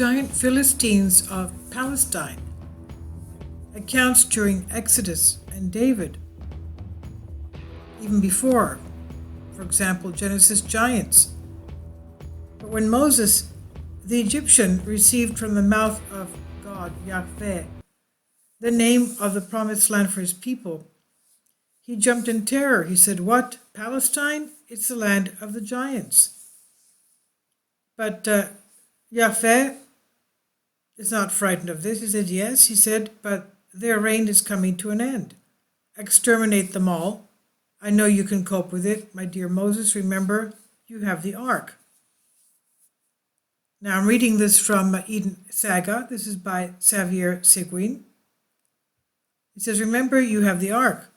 giant Philistines of Palestine, accounts during Exodus and David, even before, for example, Genesis giants. But when Moses, the Egyptian, received from the mouth of God, Yahweh, the name of the promised land for his people, he jumped in terror. He said, "What? Palestine? It's the land of the giants." But Yahweh is not frightened of this. He said, "Yes," he said, "but their reign is coming to an end. Exterminate them all. I know you can cope with it, my dear Moses. Remember, you have the ark." Now I'm reading this from Eden Saga. This is by Xavier Séguin. He says, "Remember, you have the ark."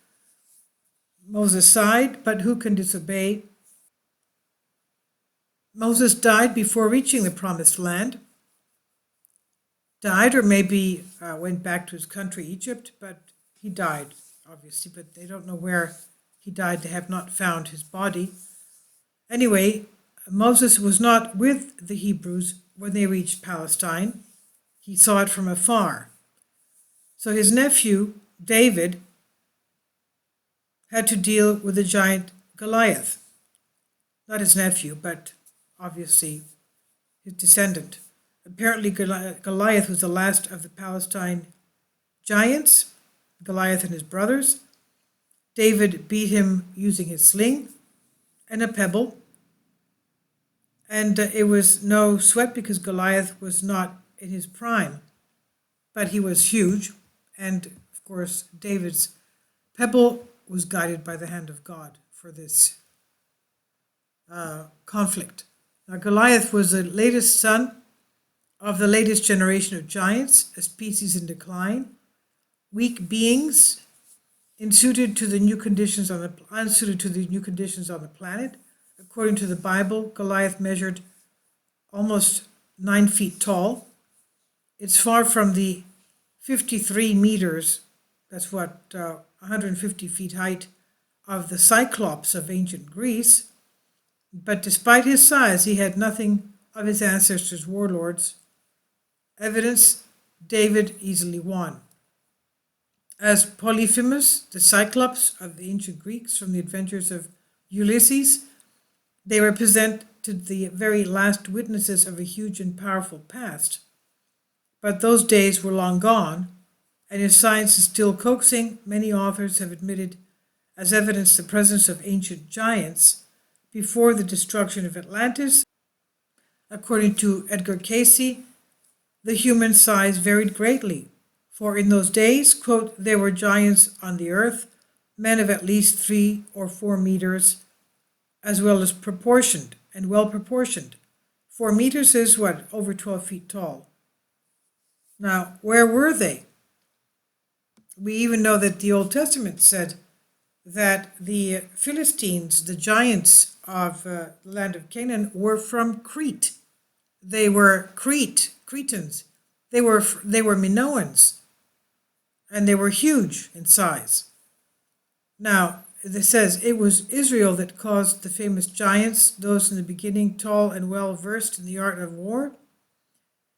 Moses sighed, but who can disobey? Moses died before reaching the promised land. Died, or maybe went back to his country, Egypt, but he died, obviously, but they don't know where he died. They have not found his body. Anyway, Moses was not with the Hebrews when they reached Palestine. He saw it from afar. So his nephew, David, had to deal with the giant Goliath. Not his nephew, but obviously his descendant. Apparently Goliath was the last of the Palestine giants, Goliath and his brothers. David beat him using his sling and a pebble. And it was no sweat because Goliath was not in his prime, but he was huge. And of course, David's pebble was guided by the hand of God for this conflict. Now, Goliath was the latest son of the latest generation of giants, a species in decline, weak beings, unsuited to the new conditions on the planet. According to the Bible, Goliath measured almost 9 feet tall. It's far from the 53 meters, that's 150 feet height, of the Cyclops of ancient Greece. But despite his size, he had nothing of his ancestors' warlords. Evidence: David easily won. As Polyphemus, the Cyclops of the ancient Greeks from the adventures of Ulysses, they represent to the very last witnesses of a huge and powerful past. But those days were long gone, and if science is still coaxing, many authors have admitted as evidence the presence of ancient giants before the destruction of Atlantis. According to Edgar Cayce, the human size varied greatly, for in those days, quote, "there were giants on the earth, men of at least 3 or 4 meters, as well as proportioned and well proportioned." 4 meters is what? Over 12 feet tall. Now, where were they? We even know that the Old Testament said that the Philistines, the giants of the land of Canaan, were from Crete. They were Cretans. They were Minoans, and they were huge in size. Now, it says it was Israel that caused the famous giants, those in the beginning, tall and well versed in the art of war.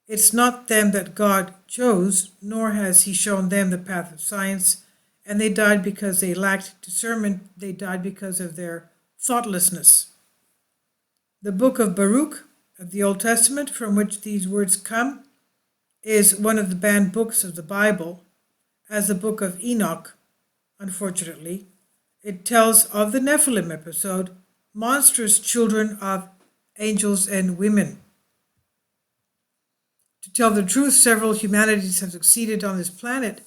It's not them that God chose, nor has he shown them the path of science, and they died because they lacked discernment. They died because of their thoughtlessness. The book of Baruch of the Old Testament, from which these words come, is one of the banned books of the Bible, as the book of Enoch, unfortunately. It tells of the Nephilim episode, monstrous children of angels and women. To tell the truth, several humanities have succeeded on this planet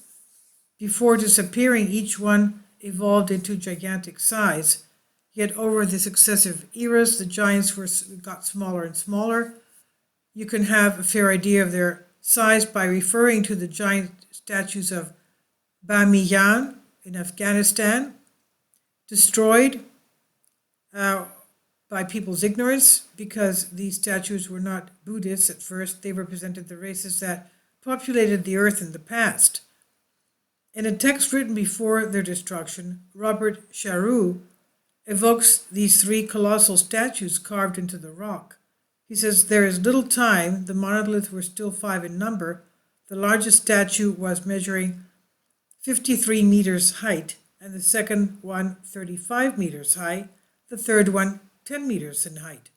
before disappearing. Each one evolved into gigantic size. Yet over the successive eras, the giants got smaller and smaller. You can have a fair idea of their size by referring to the giant statues of Bamiyan in Afghanistan, destroyed by people's ignorance, because these statues were not Buddhists at first. They represented the races that populated the earth in the past. In a text written before their destruction, Robert Charroux evokes these 3 colossal statues carved into the rock. He says, there is little time. The monoliths were still 5 in number. The largest statue was measuring 53 meters height, and the second one 35 meters high, the third one 10 meters in height.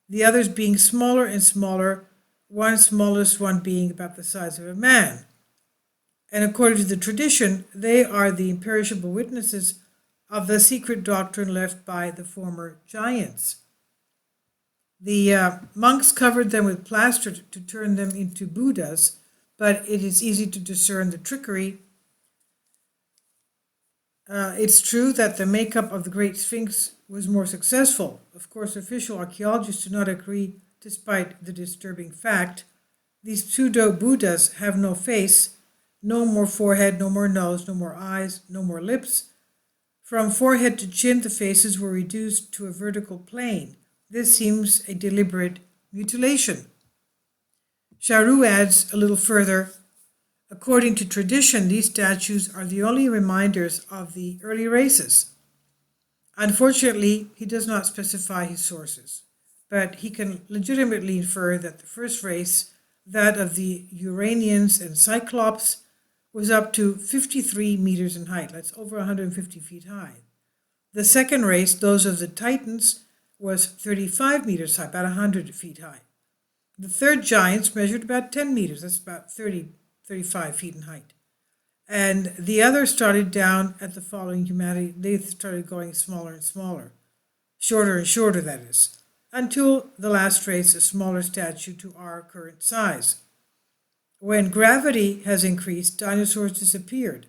The others being smaller and smaller, one smallest one being about the size of a man. And according to the tradition, they are the imperishable witnesses of the secret doctrine left by the former giants. The monks covered them with plaster to turn them into Buddhas, but it is easy to discern the trickery. It's true that the makeup of the Great Sphinx was more successful. Of course, official archaeologists do not agree, despite the disturbing fact. These pseudo-Buddhas have no face, no more forehead, no more nose, no more eyes, no more lips. From forehead to chin, the faces were reduced to a vertical plane. This seems a deliberate mutilation. Charroux adds a little further, according to tradition, these statues are the only reminders of the early races. Unfortunately, he does not specify his sources, but he can legitimately infer that the first race, that of the Uranians and Cyclops, was up to 53 meters in height. That's over 150 feet high. The second race, those of the Titans, was 35 meters high, about 100 feet high. The third giants measured about 10 meters, that's about 35 feet in height. And the others started down at the following humanity. They started going smaller and smaller, shorter and shorter, that is, until the last race, a smaller statue to our current size. When gravity has increased, dinosaurs disappeared,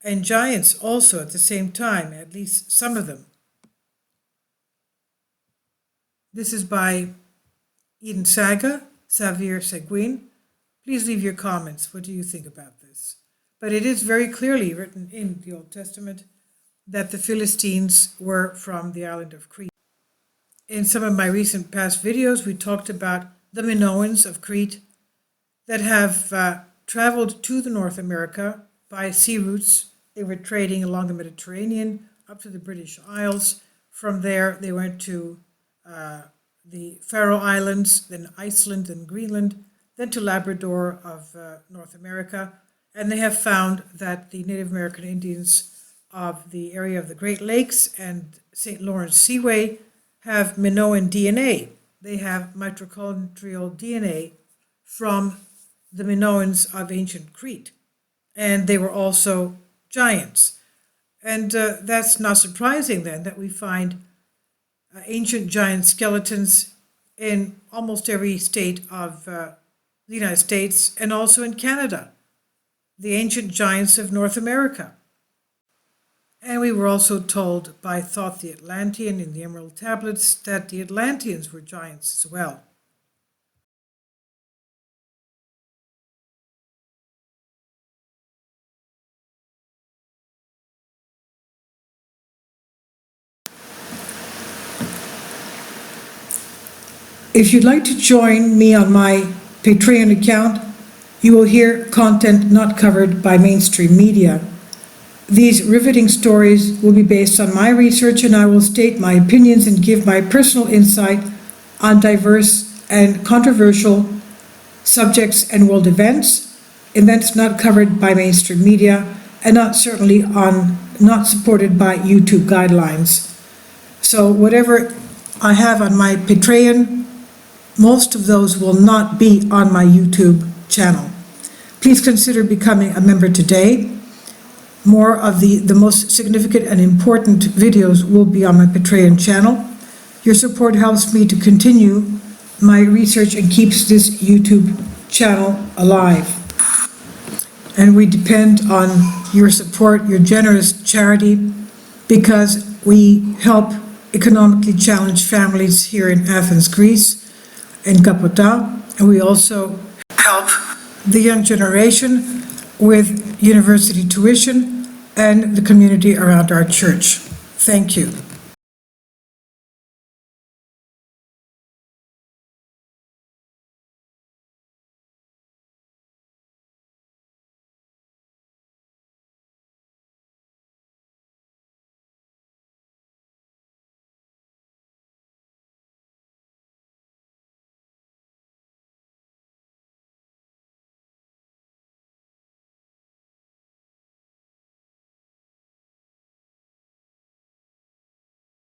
and giants also at the same time, at least some of them. This is by Eden Saga, Xavier, Séguin. Please leave your comments. What do you think about this? But it is very clearly written in the Old Testament that the Philistines were from the island of Crete. In some of my recent past videos, we talked about the Minoans of Crete that have traveled to the North America by sea routes. They were trading along the Mediterranean up to the British Isles. From there, they went to the Faroe Islands, then Iceland and Greenland, then to Labrador of North America. And they have found that the Native American Indians of the area of the Great Lakes and St. Lawrence Seaway have Minoan DNA. They have mitochondrial DNA from the Minoans of ancient Crete. And they were also giants. And that's not surprising then that we find ancient giant skeletons in almost every state of the United States and also in Canada, the ancient giants of North America. And we were also told by Thoth the Atlantean in the Emerald Tablets that the Atlanteans were giants as well. If you'd like to join me on my Patreon account, you will hear content not covered by mainstream media. These riveting stories will be based on my research, and I will state my opinions and give my personal insight on diverse and controversial subjects and world events not covered by mainstream media, and not supported by YouTube guidelines. So whatever I have on my Patreon, most of those will not be on my YouTube channel. Please consider becoming a member today. More of the most significant and important videos will be on my Patreon channel. Your support helps me to continue my research and keeps this YouTube channel alive. And we depend on your support, your generous charity, because we help economically challenged families here in Athens, Greece, in Kapota, and we also help the young generation with university tuition and the community around our church. Thank you.